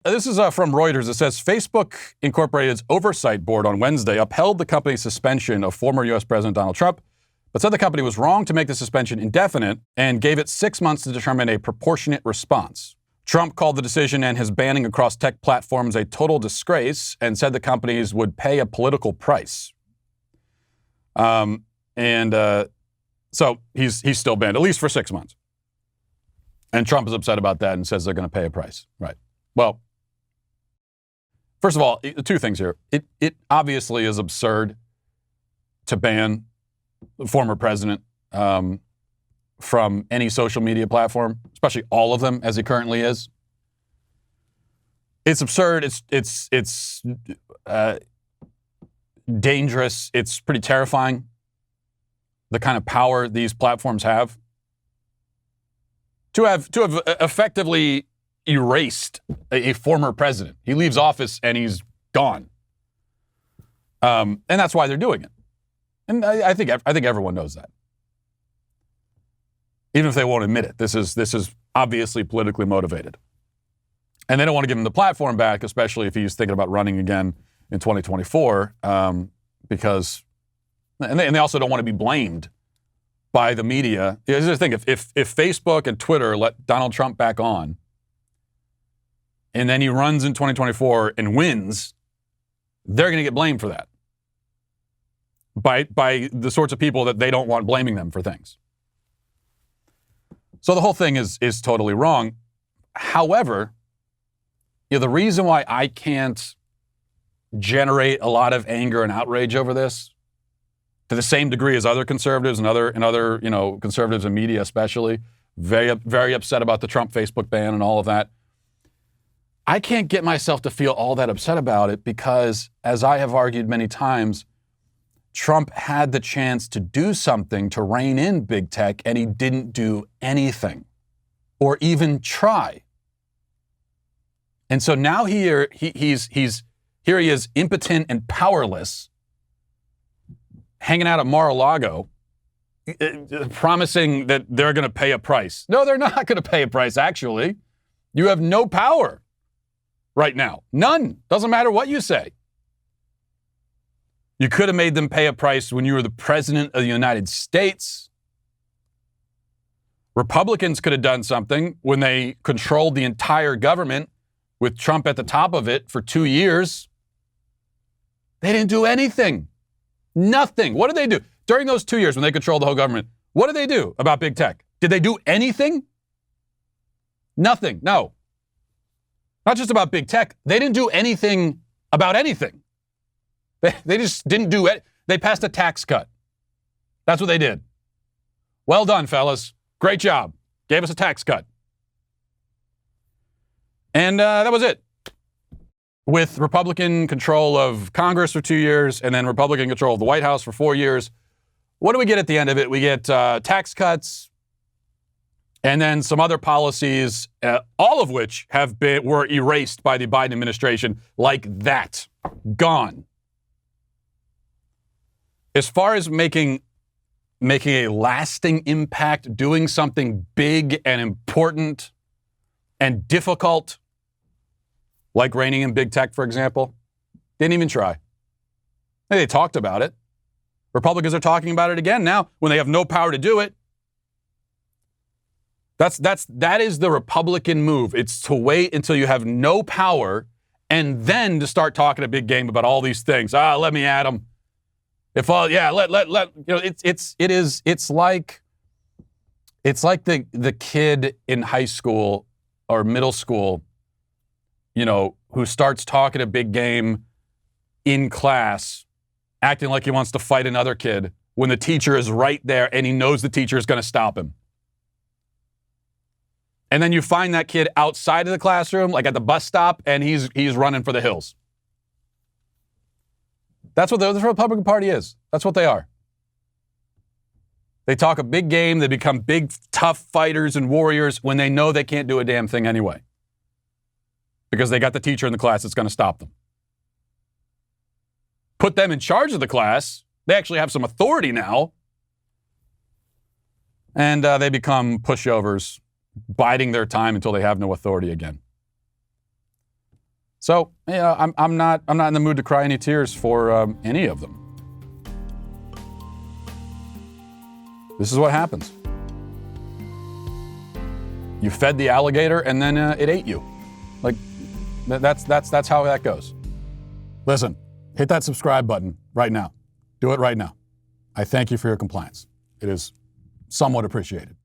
This is from Reuters. It says Facebook Incorporated's oversight board on Wednesday upheld the company's suspension of former U.S. President Donald Trump, but said the company was wrong to make the suspension indefinite and gave it 6 months to determine a proportionate response. Trump called the decision and his banning across tech platforms a total disgrace and said the companies would pay a political price. So he's still banned, at least for 6 months. And Trump is upset about that and says they're going to pay a price. Right. Well, first of all, two things here. It obviously is absurd to ban the former president from any social media platform, especially all of them as he currently is. It's absurd. It's dangerous. It's pretty terrifying, the kind of power these platforms have. To have effectively erased a former president. He leaves office and he's gone. And that's why they're doing it. And I think everyone knows that. Even if they won't admit it, this is obviously politically motivated. And they don't want to give him the platform back, especially if he's thinking about running again in 2024, because they also don't want to be blamed by the media. Here's the thing: if Facebook and Twitter let Donald Trump back on, and then he runs in 2024 and wins, they're going to get blamed for that by the sorts of people that they don't want blaming them for things. So the whole thing is totally wrong. However, the reason why I can't generate a lot of anger and outrage over this, to the same degree as other conservatives and other conservatives in media especially, very upset about the Trump Facebook ban and all of that. I can't get myself to feel all that upset about it because, as I have argued many times, Trump had the chance to do something to rein in big tech, and he didn't do anything or even try. And so now here he is impotent and powerless, hanging out at Mar-a-Lago, promising that they're going to pay a price. No, they're not going to pay a price, actually. You have no power right now. None. Doesn't matter what you say. You could have made them pay a price when you were the president of the United States. Republicans could have done something when they controlled the entire government with Trump at the top of it for 2 years. They didn't do anything. Nothing. What did they do? During those 2 years when they controlled the whole government, what did they do about big tech? Did they do anything? Nothing. No. Not just about big tech. They didn't do anything about anything. They just didn't do it. They passed a tax cut. That's what they did. Well done, fellas. Great job. Gave us a tax cut. And that was it. With Republican control of Congress for 2 years and then Republican control of the White House for 4 years, what do we get at the end of it? We get tax cuts and then some other policies, all of which were erased by the Biden administration like that. Gone. As far as making a lasting impact, doing something big and important and difficult, like reining in big tech, for example, didn't even try. They talked about it. Republicans are talking about it again now when they have no power to do it. That is the Republican move. It's to wait until you have no power and then to start talking a big game about all these things. Let me at them. It's like the kid in high school or middle school, who starts talking a big game in class, acting like he wants to fight another kid when the teacher is right there and he knows the teacher is going to stop him. And then you find that kid outside of the classroom, like at the bus stop, and he's running for the hills. That's what the Republican Party is. That's what they are. They talk a big game. They become big, tough fighters and warriors when they know they can't do a damn thing anyway. Because they got the teacher in the class that's going to stop them. Put them in charge of the class. They actually have some authority now. And they become pushovers, biding their time until they have no authority again. So, I'm not in the mood to cry any tears for any of them. This is what happens. You fed the alligator and then it ate you. Like, that's how that goes. Listen, hit that subscribe button right now. Do it right now. I thank you for your compliance. It is somewhat appreciated.